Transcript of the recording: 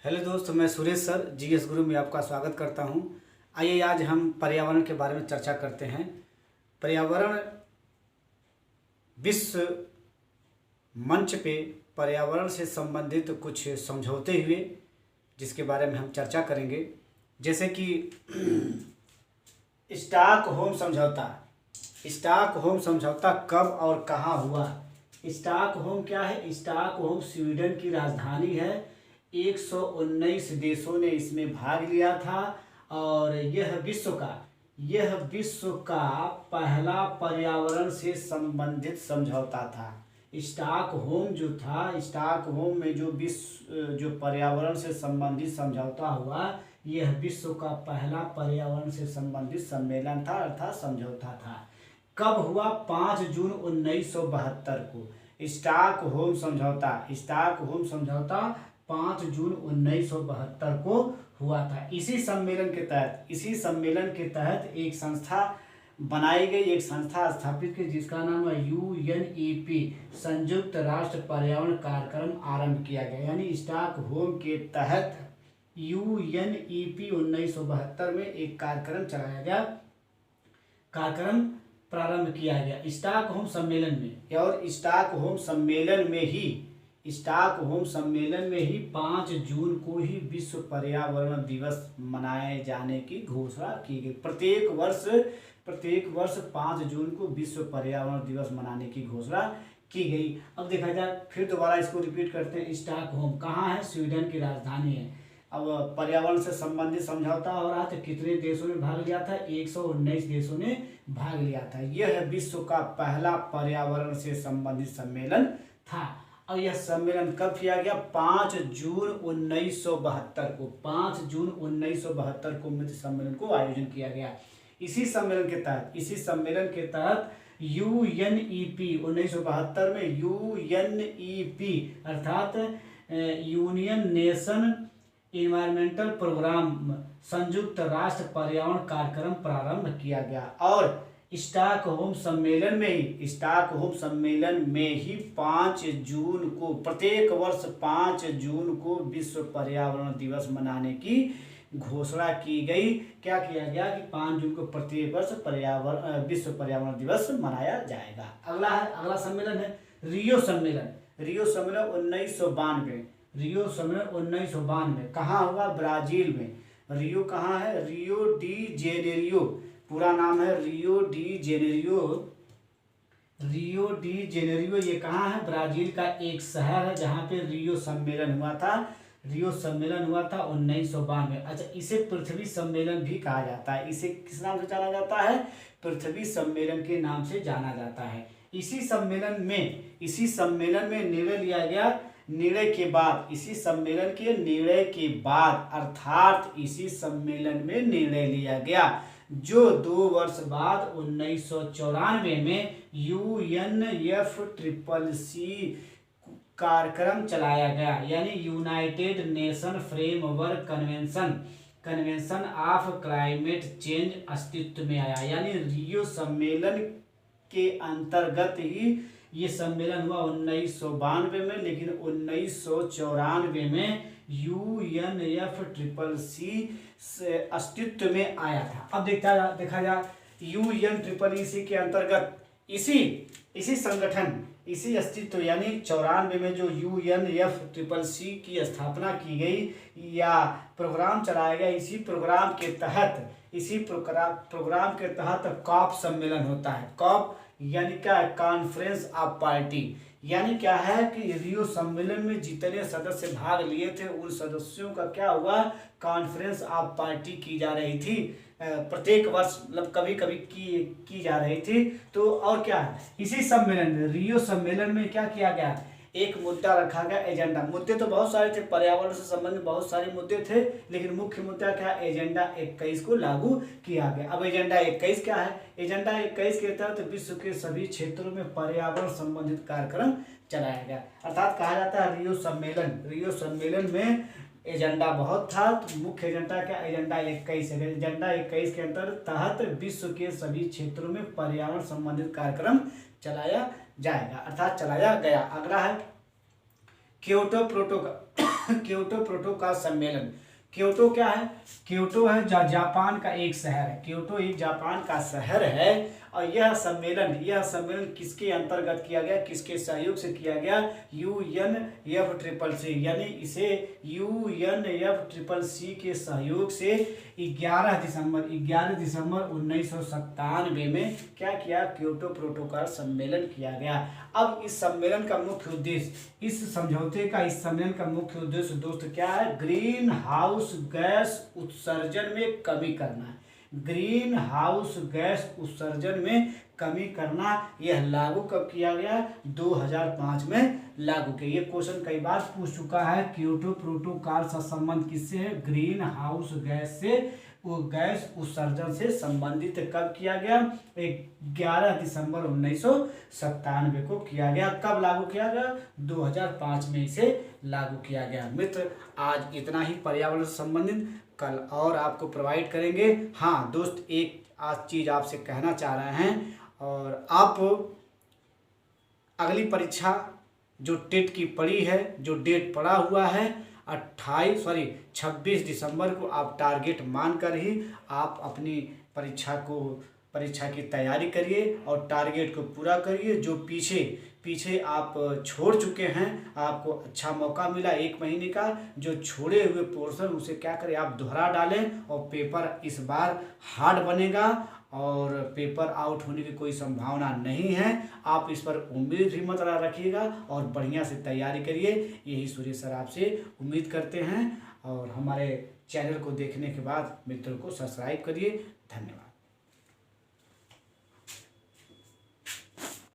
Hello दोस्त, मैं Suresh sir GS गुरु में आपका स्वागत करता हूं। आइए आज हम पर्यावरण के बारे में चर्चा करते हैं। पर्यावरण विश्व मंच पे पर्यावरण से संबंधित कुछ समझौते हुए जिसके बारे में हम चर्चा करेंगे, जैसे कि स्टॉकहोम समझौता। स्टॉकहोम समझौता कब और कहाँ हुआ? स्टॉकहोम क्या है? स्टॉकहोम स्वीडन की राजधानी है। 119 देशों ने इसमें भाग लिया था और यह विश्व का पहला पर्यावरण से संबंधित समझौता था। स्टॉकहोम जो था, स्टॉकहोम में जो पर्यावरण से संबंधित समझौता हुआ, यह विश्व का पहला पर्यावरण से संबंधित सम्मेलन था अर्थात समझौता था। कब हुआ? 5 जून 1972 को स्टॉकहोम समझौता 5 जून 1972 को हुआ था। इसी सम्मेलन के तहत एक संस्था बनाई गई, एक संस्था स्थापित की जिसका नाम है UNEP, संयुक्त राष्ट्र पर्यावरण कार्यक्रम आरंभ किया गया। यानी स्टॉकहोम के तहत UNEP 1972 में एक कार्यक्रम चलाया गया, कार्यक्रम प्रारंभ किया गया स्टॉकहोम सम्मेलन में। और स्टॉकहोम सम्मेलन में ही 5 जून को ही विश्व पर्यावरण दिवस मनाए जाने की घोषणा की गई। प्रत्येक वर्ष 5 जून को विश्व पर्यावरण दिवस मनाने की घोषणा की गई। अब देखा जाए, फिर दोबारा इसको रिपीट करते हैं। स्टॉकहोम कहाँ है? स्वीडन की राजधानी है। अब पर्यावरण से संबंधित समझौता हो रहा था। कितने देशों ने भाग लिया था? 119 देशों ने भाग लिया था। यह विश्व का पहला पर्यावरण से संबंधित सम्मेलन था। और यह सम्मेलन कब किया गया? 5 जून 1972 को। 5 जून 1972 को मित्र सम्मेलन को आयोजन किया गया। इसी सम्मेलन के तहत UNEP 1972 में UNEP अर्थात यूनियन नेशन इन्वायरमेंटल प्रोग्राम, संयुक्त राष्ट्र पर्यावरण कार्यक्रम प्रारंभ किया गया। और स्टॉकहोम सम्मेलन में ही 5 जून को, प्रत्येक वर्ष 5 जून को विश्व पर्यावरण दिवस मनाने की घोषणा की गई। क्या किया गया कि 5 जून को प्रत्येक वर्ष विश्व पर्यावरण दिवस मनाया जाएगा। अगला सम्मेलन है रियो सम्मेलन 1992। रियो सम्मेलन 1992 कहाँ हुआ? ब्राजील में। रियो कहाँ है? रियो डी जेनेरियो, पूरा नाम है रियो डी जेनेरियो। ये कहाँ है? ब्राजील का एक शहर है जहाँ पे रियो सम्मेलन हुआ था। 1992। अच्छा, इसे पृथ्वी सम्मेलन भी कहा जाता है। इसे किस नाम से जाना जाता है? पृथ्वी सम्मेलन के नाम से जाना जाता है। इसी सम्मेलन में निर्णय लिया गया। इसी सम्मेलन के बाद अर्थात इसी सम्मेलन में निर्णय लिया गया जो 2 वर्ष बाद 1994 में UNFCCC कार्यक्रम चलाया गया। यानी United nation framework convention of climate change अस्तित्व में आया। यानी रियो सम्मेलन के अंतर्गत ही ये सम्मेलन हुआ 1992 में, लेकिन 1994 में UNFCCC अस्तित्व में आया था। अब देखा जा UNFCCC के अंतर्गत इसी संगठन, इसी अस्तित्व यानी 94 में जो UNFCCC की स्थापना की गई या प्रोग्राम चलाया गया, इसी प्रोग्राम के तहत कॉप सम्मेलन होता है। कॉप यानी क्या है? Conference of party. यानी क्या है कि रियो सम्मेलन में जितने सदस्य भाग लिए थे उन सदस्यों का क्या हुआ? कॉन्फ्रेंस ऑफ पार्टी की जा रही थी। प्रत्येक वर्ष मतलब कभी कभी की जा रही थी। तो और क्या है, इसी सम्मेलन रियो सम्मेलन में क्या किया गया? एक मुद्दा रखा गया, एजेंडा। मुद्दे तो बहुत सारे थे, पर्यावरण से संबंधित बहुत सारे मुद्दे थे, लेकिन मुख्य मुद्दा क्या? एजेंडा 21 को लागू किया गया। अब एजेंडा 21 क्या है? एजेंडा 21 के तहत विश्व के सभी क्षेत्रों में पर्यावरण संबंधित कार्यक्रम चलाया गया। अर्थात कहा जाता है रियो सम्मेलन में एजेंडा बहुत था। तो मुख्य एजेंडा क्या? एजेंडा 21 है। एजेंडा 21 के तहत विश्व के सभी क्षेत्रों में पर्यावरण संबंधित कार्यक्रम चलाया जाएगा अर्थात चलाया गया। अगला है क्योटो प्रोटोकॉल क्योटो प्रोटोकॉल सम्मेलन। क्योटो क्या है? क्योटो है जापान का एक शहर है। क्योटो एक जापान का शहर है और यह सम्मेलन किसके अंतर्गत किया गया, किसके सहयोग से किया गया? UNFCCC, यानी इसे UNFCCC के सहयोग से 11 दिसंबर 1997 में क्या किया? क्योटो प्रोटोकॉल सम्मेलन किया गया। अब इस सम्मेलन का मुख्य उद्देश्य, इस सम्मेलन का मुख्य उद्देश्य दोस्त क्या है? ग्रीन हाउस गैस उत्सर्जन में कमी करना है। ग्रीन हाउस गैस उत्सर्जन में कमी करना। यह लागू कब किया गया? 2005 में लागू किया। ये क्वेश्चन कई बार पूछ चुका है। क्योटो प्रोटोकॉल का संबंध किससे है? ग्रीन हाउस गैस से, वो गैस उत्सर्जन से संबंधित कब किया गया? 11 दिसंबर 1997 को किया गया। कब लागू किया गया? 2005 में इसे लागू किया गया। मित्र, आज इतना ही पर्यावरण से संबंधित, कल और आपको प्रोवाइड करेंगे। हाँ दोस्त, एक आज चीज़ आपसे कहना चाह रहे हैं, और आप अगली परीक्षा जो टेट की पड़ी है, जो डेट पड़ा हुआ है 26 दिसंबर को, आप टारगेट मानकर ही आप अपनी परीक्षा की तैयारी करिए और टारगेट को पूरा करिए। जो पीछे आप छोड़ चुके हैं, आपको अच्छा मौका मिला 1 महीने का, जो छोड़े हुए पोर्शन उसे क्या करें? आप दोहरा डालें और पेपर इस बार हार्ड बनेगा और पेपर आउट होने की कोई संभावना नहीं है। आप इस पर उम्मीद ही मत रखिएगा और बढ़िया से तैयारी करिए। यही सूर्य सर आपसे उम्मीद करते हैं, और हमारे चैनल को देखने के बाद मित्रों को सब्सक्राइब करिए। धन्यवाद।